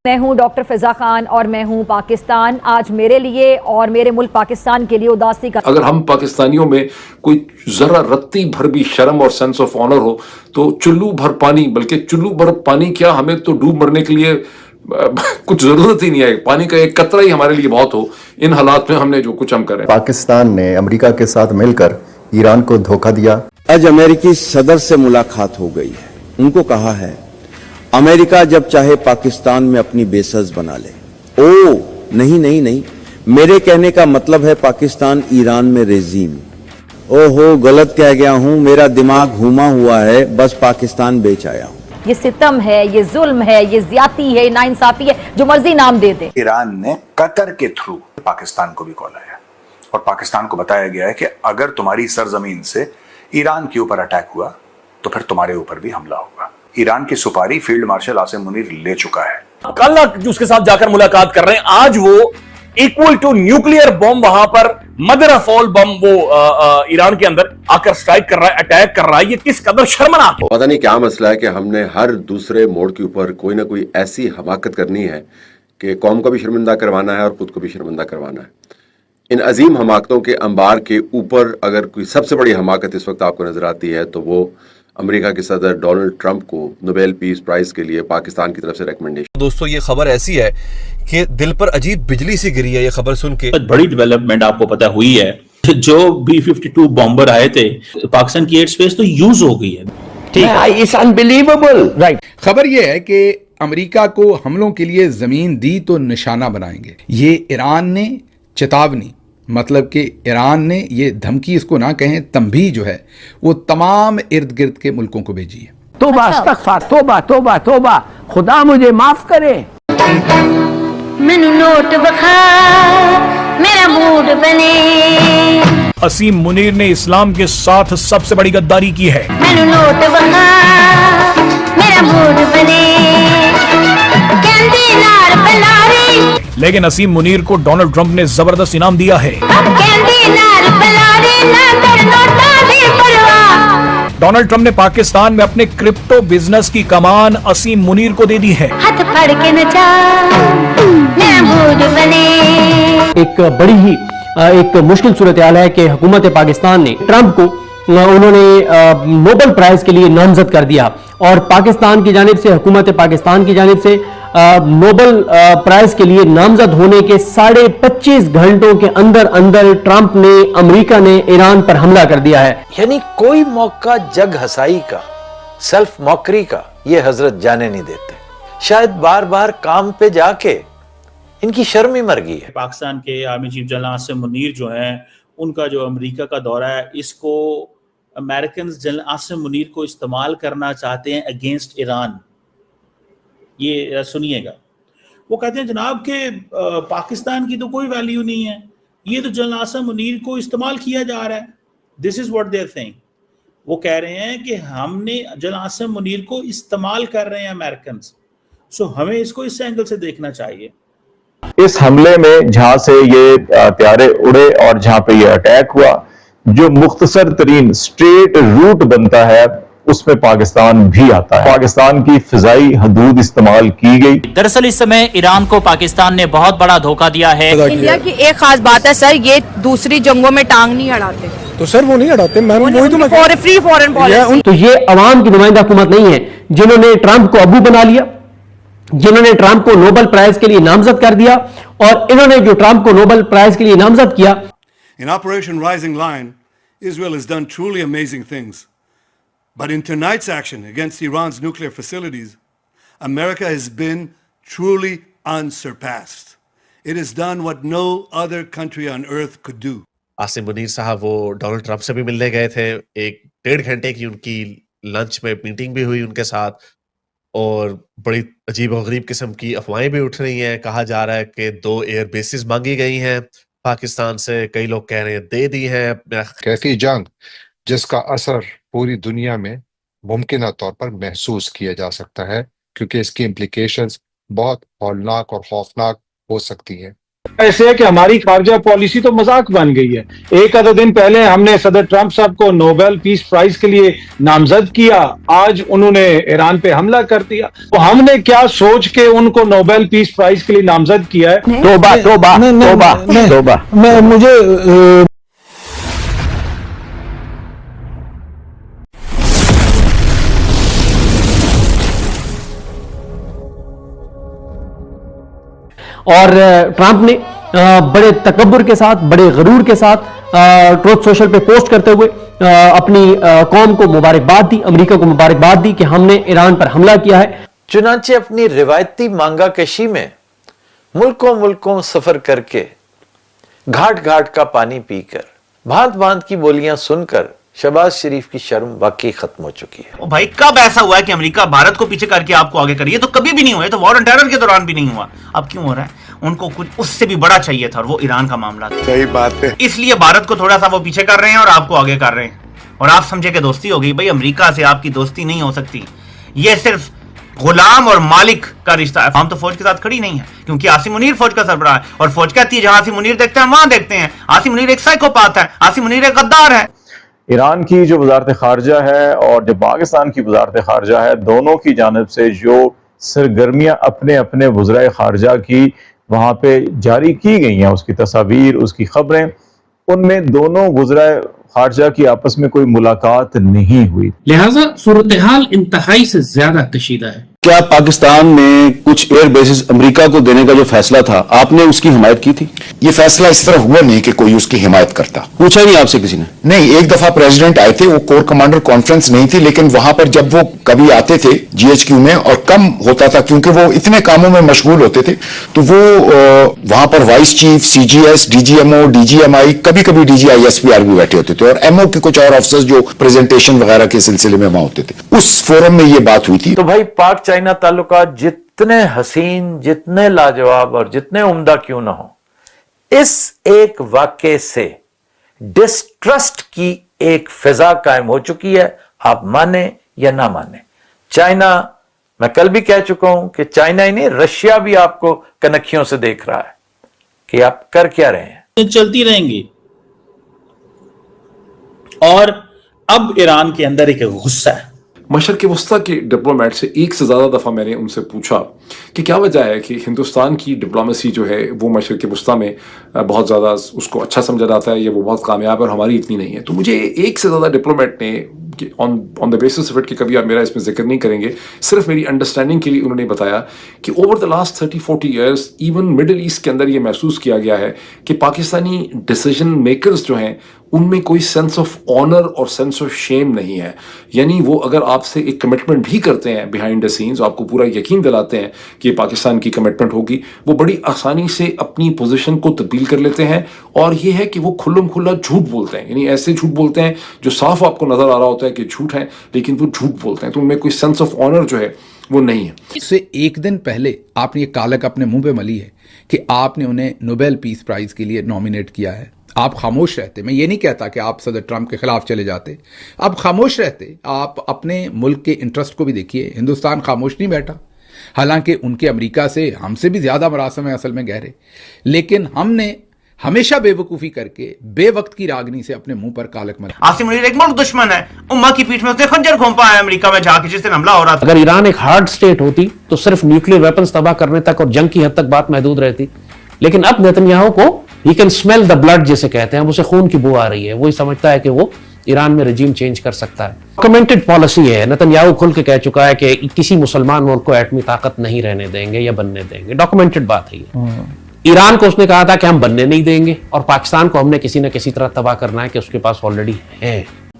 मैं हूं डॉक्टर फिजा खान और मैं हूं पाकिस्तान। आज मेरे लिए और मेरे मुल्क पाकिस्तान के लिए उदासी का, अगर हम पाकिस्तानियों में कोई जरा रत्ती भर भी शर्म और सेंस ऑफ ऑनर हो तो चुल्लू भर पानी, बल्कि चुल्लू भर पानी क्या, हमें तो डूब मरने के लिए कुछ जरूरत ही नहीं है। पानी का एक कतरा ही हमारे लिए बहुत हो। इन हालात में हमने जो कुछ हम करें। पाकिस्तान ने अमेरिका के साथ मिलकर ईरान को धोखा दिया। आज अमेरिकी सदर से मुलाकात हो गई है। उनको कहा है अमेरिका जब चाहे पाकिस्तान में अपनी बेसस बना ले। ओ नहीं नहीं नहीं, मेरे कहने का मतलब है पाकिस्तान ईरान में रेजीम। ओहो, गलत कह गया हूं, मेरा दिमाग घूमा हुआ है, बस पाकिस्तान बेच आया हूं। ये सितम है, ये जुल्म है, ये ज्यादती है, नाइंसाफी है, जो मर्जी नाम दे दे। ईरान ने कतर के थ्रू पाकिस्तान को भी कॉल आया और पाकिस्तान को बताया गया है कि अगर तुम्हारी सरजमीन से ईरान के ऊपर अटैक हुआ तो फिर तुम्हारे ऊपर भी हमला होगा। ईरान की सुपारी फील्ड मार्शल आसिम मुनीर ले चुका है। कल उसके साथ जाकर मुलाकात कर रहे हैं, आज वो इक्वल टू न्यूक्लियर बॉम्ब वहां पर मदर ऑफ ऑल बॉम्ब वो ईरान के अंदर आकर स्ट्राइक कर रहा है, अटैक कर रहा है। ये किस कदर शर्मनाक है। पता नहीं क्या मसला है कि हमने हर दूसरे मोड़ के ऊपर कोई ना कोई ऐसी हमाकत करनी है कि कौम को भी शर्मिंदा करवाना है और खुद को भी शर्मिंदा करवाना है। इन अजीम हमाकतों के अंबार के ऊपर अगर कोई सबसे बड़ी हमाकत इस वक्त आपको नजर आती है तो वो अमेरिका के सदर डोनाल्ड ट्रंप को नोबेल पीस प्राइज के लिए पाकिस्तान की तरफ से रिकमेंडेशन। दोस्तों, ये खबर ऐसी है कि दिल पर अजीब बिजली सी गिरी है। ये खबर सुन के बड़ी डेवलपमेंट आपको पता हुई है। जो B-52 बॉम्बर आए थे, पाकिस्तान की एयर स्पेस तो यूज हो गई है। ठीक है, इट्स अनबिलीवेबल। राइट। खबर यह है कि अमेरिका को हमलों के लिए जमीन दी तो निशाना बनाएंगे। ये ईरान ने चेतावनी, मतलब कि ईरान ने ये धमकी, इसको ना कहें तंबीह, जो है वो तमाम इर्द गिर्द के मुल्कों को भेजी है। तोबा अस्तगफार, तोबा तोबा तोबा, खुदा मुझे माफ करे। मैनू नोट बखा मेरा मूड बने। असीम मुनीर ने इस्लाम के साथ सबसे बड़ी गद्दारी की है। मैनू नोट बखा मेरा मूड बने। कहंदी नार बलारी, लेकिन असीम मुनीर को डोनाल्ड ट्रंप ने जबरदस्त इनाम दिया है। कहंदी नार बलारी, ना तेरे नोटा दी परवाह। डोनाल्ड ट्रंप ने पाकिस्तान में अपने क्रिप्टो बिजनेस की कमान असीम मुनीर को दे दी है। हाथ फड़ के नचा मेरा मूड बने। एक बड़ी ही एक मुश्किल सूरत हाल है कि हुकूमत पाकिस्तान ने ट्रंप को उन्होंने नोबेल प्राइज के लिए नामजद कर दिया और पाकिस्तान की जानिब से, हुकूमत पाकिस्तान की जानिब से नोबेल प्राइज के लिए नामजद होने के 25.5 घंटों के अंदर अंदर ट्रंप ने, अमेरिका ने ईरान पर हमला कर दिया है। यानी कोई मौका जग हसाई का, सेल्फ मॉकरी का ये हजरत जाने नहीं देते। शायद बार बार काम पे जाके इनकी शर्म ही मर गई है। पाकिस्तान के army chief general Asim Munir जो हैं, उनका जो अमेरिका का दौरा है, इसको अमेरिकन जनरल आसिम मुनीर को इस्तेमाल करना चाहते हैं अगेंस्ट ईरान। ये सुनिएगा, वो कहते हैं जनाब के पाकिस्तान की तो कोई वैल्यू नहीं है, ये तो जनरल आसिम मुनीर को इस्तेमाल किया जा रहा है। This is what they are saying. वो कह रहे हैं कि हमने जनरल आसिम मुनीर को इस्तेमाल कर रहे हैं अमेरिकन। सो हमें इसको इस एंगल से देखना चाहिए। इस हमले में जहां से ये त्यारे उड़े और जहां पे ये अटैक हुआ, जो मुख्तसर तरीन स्ट्रेट रूट बनता है उसमें पाकिस्तान भी आता है। पाकिस्तान की फिजाई हदूद इस्तेमाल की गई। दरअसल इस समय ईरान को पाकिस्तान ने बहुत बड़ा धोखा दिया है। इंडिया की एक खास बात है सर, ये दूसरी जंगों में टांग नहीं अड़ाते। तो सर वो नहीं अड़ाते, फ्री फॉरेन पॉलिसी। तो ये अवाम की नुमाइंदा हुकूमत नहीं है जिन्होंने ट्रंप को अबू बना लिया, जिन्होंने ट्रंप को नोबेल प्राइज के लिए नामजद कर दिया, और इन्होंने जो ट्रंप को नोबेल प्राइज के लिए नामजद किया। In Operation Rising Lion, Israel has done truly amazing things. But in tonight's action against Iran's nuclear facilities, America has been truly unsurpassed. It has done what no other country on earth could do. Asim Munir साहब वो Donald Trump से भी मिलने गए थे। 1.5 घंटे की उनकी लंच में मीटिंग भी हुई उनके साथ, और बड़ी अजीब और गरीब किस्म की अफवाहें भी उठ रही हैं। कहा जा रहा है कि 2 एयर बेसिस मांगी गई हैं पाकिस्तान से, कई लोग कह रहे हैं दे दी हैं। कैसी जंग जिसका असर पूरी दुनिया में मुमकिन तौर पर महसूस किया जा सकता है, क्योंकि इसकी इम्प्लीकेशंस बहुत हौलनाक और खौफनाक हो सकती हैं। ऐसे है कि हमारी खारजा पॉलिसी तो मजाक बन गई है। एक आधा दिन पहले हमने सदर ट्रंप साहब को नोबेल पीस प्राइज के लिए नामजद किया, आज उन्होंने ईरान पे हमला कर दिया। तो हमने क्या सोच के उनको नोबेल पीस प्राइज के लिए नामजद किया है? तौबा तौबा तौबा तौबा। मुझे और ट्रंप ने बड़े तकब्बुर के साथ, बड़े गरूर के साथ ट्रुथ सोशल पे पोस्ट करते हुए अपनी कौम को मुबारकबाद दी, अमेरिका को मुबारकबाद दी कि हमने ईरान पर हमला किया है। चुनांचे अपनी रिवायती मांगा कशी में मुल्कों मुल्कों सफर करके, घाट घाट का पानी पीकर, भांत भांत की बोलियां सुनकर शहबाज शरीफ की शर्म वाकई खत्म हो चुकी है। ओ भाई, कब ऐसा हुआ है कि अमेरिका भारत को पीछे करके आपको आगे करिए? तो कभी भी नहीं हुआ है, तो वॉर ऑन टेरर के दौरान भी नहीं हुआ। अब क्यों हो रहा है? उनको कुछ उससे भी बड़ा चाहिए था और वो ईरान का मामला था। सही बात है। इसलिए भारत को थोड़ा सा वो पीछे कर रहे हैं और आपको आगे कर रहे हैं। और आप समझे कि दोस्ती हो गई। भाई, अमेरिका से आपकी दोस्ती नहीं हो सकती। ये सिर्फ गुलाम और मालिक का रिश्ता है। हम तो फौज के साथ खड़ी नहीं है, क्योंकि आसिम मुनीर फौज का सरबराह है और फौज कहती है जहां आसिम मुनीर देखते हैं वहां देखते हैं। आसिम मुनीर एक साइकोपाथ है, आसिम मुनीर एक गद्दार है। ईरान की जो वजारत खारजा है और जो पाकिस्तान की वजारत खारजा है, दोनों की जानिब से जो सरगर्मियां अपने अपने वज़राए खारजा की वहाँ पे जारी की गई हैं, उसकी तस्वीर, उसकी खबरें, उनमें दोनों वज़राए खारजा की आपस में कोई मुलाकात नहीं हुई। लिहाजा सूरत हाल इंतहाई से ज्यादा कशीदा है। क्या पाकिस्तान में कुछ एयर बेसिस अमेरिका को देने का जो फैसला था, आपने उसकी हिमायत की थी? ये फैसला इस तरह हुआ नहीं कि कोई उसकी हिमायत करता। पूछा नहीं आपसे किसी ने? नहीं, एक दफा प्रेसिडेंट आए थे, वो कोर कमांडर कॉन्फ्रेंस नहीं थी, लेकिन वहां पर जब वो कभी आते थे जीएचक्यू में, और कम होता था क्योंकि वो इतने कामों में मशगूल होते थे, तो वो वहां पर वाइस चीफ, सीजीएस, डीजीएमओ, डीजीएमआई, कभी कभी डीजीआई, एसपीआर भी बैठे होते थे, और एमओ के कुछ और अफसर जो प्रेजेंटेशन वगैरह के सिलसिले में वहां होते थे। उस फोरम में ये बात हुई थी। तो भाई, पाक चाइना ताल्लुकात जितने हसीन, जितने लाजवाब और जितने उम्दा क्यों ना हो, इस एक वाक़े से डिस्ट्रस्ट की एक फिजा कायम हो चुकी है। आप माने या ना माने, चाइना, मैं कल भी कह चुका हूं कि चाइना ही नहीं, रशिया भी आपको कनखियों से देख रहा है कि आप कर क्या रहे हैं। चलती रहेंगी। और अब ईरान के अंदर एक गुस्सा है। मशरक़ वस्ता के डिप्लोमेट से एक से ज़्यादा दफ़ा मैंने उनसे पूछा कि क्या वजह है कि हिंदुस्तान की डिप्लोमेसी जो है वो मशरक़ वस्ता में बहुत ज़्यादा उसको अच्छा समझा जाता है, या वो बहुत कामयाब है और हमारी इतनी नहीं है। तो मुझे एक से ज़्यादा डिप्लोमेट ने on the basis of it कि कभी आप मेरा इसमें जिक्र नहीं करेंगे, सिर्फ मेरी अंडरस्टैंडिंग के लिए उन्होंने बताया कि over the last 30-40 years even middle east के अंदर ये महसूस किया गया है कि पाकिस्तानी डिसीजन मेकर्स जो हैं उनमें कोई सेंस ऑफ ऑनर और सेंस ऑफ शेम नहीं है। यानी वो अगर आपसे एक कमिटमेंट भी करते हैं बिहाइंड द सीन्स, आपको पूरा यकीन दिलाते हैं कि पाकिस्तान की कमिटमेंट होगी, वो बड़ी आसानी से अपनी पोजीशन को तब्दील कर लेते हैं। और ये है कि वो खुल्लम खुल्ला झूठ बोलते हैं, यानी ऐसे झूठ बोलते हैं जो साफ आपको नजर आ रहा होता है कि झूठ है, लेकिन वो झूठ बोलते हैं। तो उनमें कोई सेंस ऑफ ऑनर जो है वो नहीं है। इससे एक दिन पहले आपने ये कालक अपने मुंह पे मली है कि आपने उन्हें नोबेल पीस प्राइज के लिए नॉमिनेट किया है। आप खामोश रहते। मैं ये नहीं कहता कि आप सदर ट्रंप के खिलाफ चले जाते, आप खामोश रहते। आप अपने मुल्क के इंटरेस्ट को भी देखिए। हिंदुस्तान खामोश नहीं बैठा, हालांकि उनके अमेरिका से हमसे भी ज्यादा मरासम है असल में गहरे, लेकिन हमने हमेशा बेवकूफी करके बेवक्त की रागनी से अपने मुंह पर कालक मल। आसिम मुनीर एक मुल्क दुश्मन है, उम्मा की पीठ में उसने खंजर घोंपा है अमेरिका में जाके जिस दिन हमला हो रहा था। अगर ईरान एक हार्ड स्टेट होती तो सिर्फ न्यूक्लियर वेपन्स तबाह करने तक और जंग की हद तक बात महदूद रहती, लेकिन अब नेतन्याहू को he can smell the blood जिसे कहते हैं, उसे खून की बू आ रही है। वो ही समझता है कि वो ईरान में रजीम चेंज कर सकता है। डॉक्यूमेंटेड पॉलिसी है। नेतन्याहू खुल के कह चुका है कि किसी मुसलमान मुल्क को एटमी ताकत नहीं रहने देंगे या बनने देंगे। डॉक्यूमेंटेड बात है ये। ईरान को उसने कहा था कि हम बनने नहीं देंगे, और पाकिस्तान को हमने किसी न किसी तरह तबाह करना है कि उसके पास ऑलरेडी है।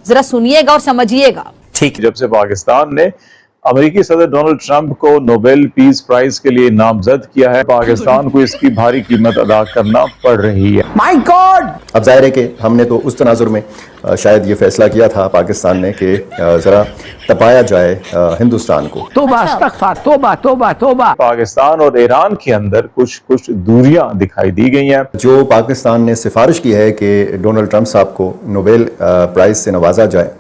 जरा सुनिएगा और समझिएगा। ठीक, जब से पाकिस्तान ने अमेरिकी सदर डोनाल्ड ट्रंप को नोबेल पीस प्राइज के लिए नामजद किया है, पाकिस्तान को इसकी भारी कीमत अदा करना पड़ रही है। My God! अब जाहिर है कि हमने तो उस तनाजुर में शायद ये फैसला किया था पाकिस्तान ने कि जरा तपाया जाए हिंदुस्तान को। तौबा इस्तग़फ़ार, तौबा तौबा तौबा। पाकिस्तान और ईरान के अंदर कुछ दूरियां दिखाई दी गई हैं। जो पाकिस्तान ने सिफारिश की है कि डोनाल्ड ट्रंप साहब को नोबेल प्राइज से नवाजा जाए,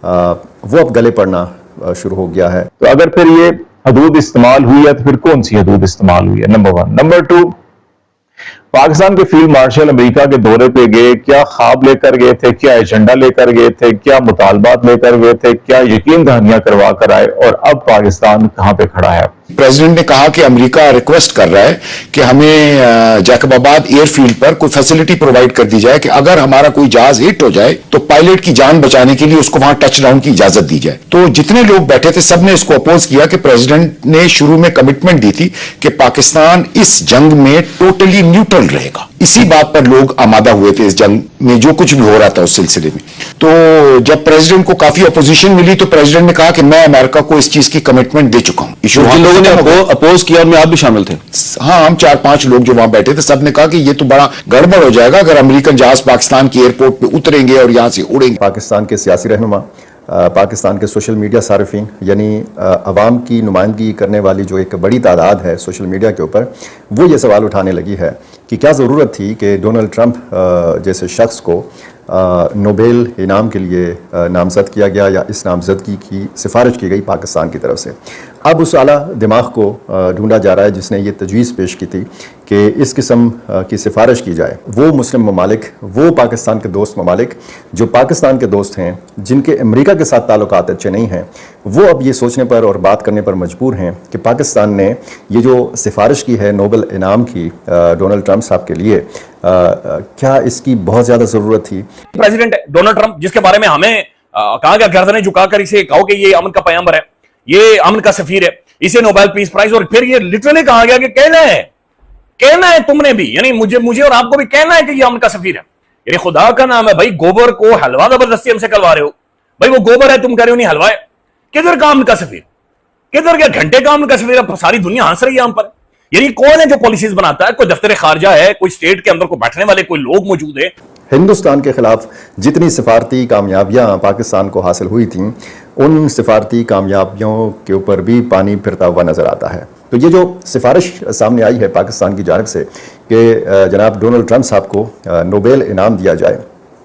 वो अब गले पड़ना शुरू हो गया है। तो अगर फिर ये हदूद इस्तेमाल हुई है तो फिर कौन सी हदूद इस्तेमाल हुई है? नंबर 1। नंबर 2, पाकिस्तान के फील्ड मार्शल अमेरिका के दौरे पे गए, क्या ख्वाब लेकर गए थे, क्या एजेंडा लेकर गए थे, क्या मुतालबात लेकर गए थे, क्या यकीन दहानियां करवा कर आए, और अब पाकिस्तान कहां पे खड़ा है? प्रेसिडेंट ने कहा कि अमेरिका रिक्वेस्ट कर रहा है कि हमें जैकबाबाद एयरफील्ड पर कोई फैसिलिटी प्रोवाइड कर दी जाए कि अगर हमारा कोई जहाज हिट हो जाए तो पायलट की जान बचाने के लिए उसको वहां टच डाउन की इजाजत दी जाए। तो जितने लोग बैठे थे सब ने इसको अपोज किया कि प्रेसिडेंट ने शुरू में कमिटमेंट दी थी कि पाकिस्तान इस जंग में टोटली न्यूट्रल रहेगा। इसी बात पर लोग आमादा हुए थे इस जंग में, जो कुछ भी हो रहा था उस सिलसिले में। तो जब प्रेसिडेंट को काफी अपोजिशन मिली तो प्रेसिडेंट ने कहा कि मैं अमेरिका को इस चीज की कमिटमेंट दे चुका हूं। जिन लोगों ने अपोज किया उनमें आप भी शामिल थे? हाँ, हम 4-5 लोग जो वहां बैठे थे सब ने कहा कि ये तो बड़ा गड़बड़ हो जाएगा अगर अमेरिकन जहाज पाकिस्तान के एयरपोर्ट पे उतरेंगे और यहां से उड़ेंगे। पाकिस्तान के सियासी रहनुमा, पाकिस्तान के सोशल मीडिया सारिफीन, यानी अवाम की नुमाइंदगी करने वाली जो एक बड़ी तादाद है सोशल मीडिया के ऊपर, वो ये सवाल उठाने लगी है कि क्या ज़रूरत थी कि डोनाल्ड ट्रंप जैसे शख्स को नोबेल इनाम के लिए नामज़द किया गया या इस नामज़दगी की सिफारिश की गई पाकिस्तान की तरफ से। अब उस आला दिमाग को ढूंढा जा रहा है जिसने ये तजवीज़ पेश की थी कि इस किस्म की सिफारिश की जाए। वो मुस्लिम ममालिक, वो पाकिस्तान के दोस्त ममालिक जो पाकिस्तान के दोस्त हैं, जिनके अमेरिका के साथ ताल्लुकात अच्छे नहीं हैं, वो अब ये सोचने पर और बात करने पर मजबूर हैं कि पाकिस्तान ने ये जो सिफारिश की है नोबेल इनाम की डोनाल्ड ट्रंप साहब के लिए, क्या इसकी बहुत ज़्यादा ज़रूरत थी? प्रेसिडेंट डोनाल्ड ट्रंप, जिसके बारे में हमें कहा गया, गर्दनें झुकाकर इसे कहो कि ये अमन का पैगंबर है, ये अमन का सफीर है, इसे नोबेल पीस प्राइज, और फिर ये लिटरली कहा गया कि कहना है तुमने भी, यानी मुझे और आपको भी कहना है कि ये अमन का सफीर है। यानी खुदा का नाम है भाई, गोबर को हलवा जबरदस्ती हमसे करवा रहे हो भाई, वो गोबर है, तुम कह रहे हो नहीं हलवा है। किधर का अमन का सफीर, किधर क्या घंटे का अमन का सफीर? सारी दुनिया हंस रही है हम पर। यानी कौन है जो पॉलिसीज बनाता है? कोई दफ्तर खारजा है, कोई स्टेट के अंदर को बैठने वाले कोई लोग मौजूद है? हिंदुस्तान के खिलाफ जितनी सिफारती कामयाबियां पाकिस्तान को हासिल हुई थीं, उन सिफारती कामयाबियों के ऊपर भी पानी फिरता हुआ नजर आता है। तो ये जो सिफारिश सामने आई है पाकिस्तान की जानिब से कि जनाब डोनाल्ड ट्रंप साहब को नोबेल इनाम दिया जाए,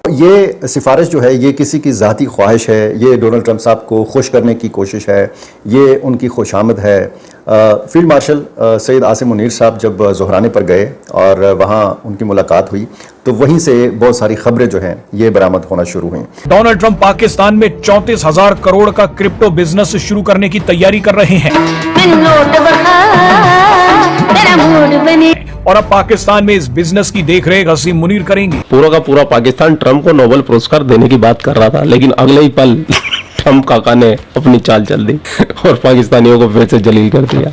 ये सिफारिश जो है ये किसी की ज़ाती ख्वाहिश है, ये डोनाल्ड ट्रंप साहब को खुश करने की कोशिश है, ये उनकी खुशामद है। फील्ड मार्शल सैयद आसिम मुनीर साहब जब ज़ोहराने पर गए और वहाँ उनकी मुलाकात हुई तो वहीं से बहुत सारी खबरें जो हैं ये बरामद होना शुरू हुई। डोनाल्ड ट्रंप पाकिस्तान में 34,000 करोड़ का क्रिप्टो बिजनेस शुरू करने की तैयारी कर रहे हैं और अब पाकिस्तान में इस बिजनेस की देखरेख आसिम मुनीर करेंगे। पूरा का पूरा पाकिस्तान ट्रंप को नोबेल पुरस्कार देने की बात कर रहा था, लेकिन अगले ही पल ट्रंप काका ने अपनी चाल चल दी और पाकिस्तानियों को फिर से जलील कर दिया।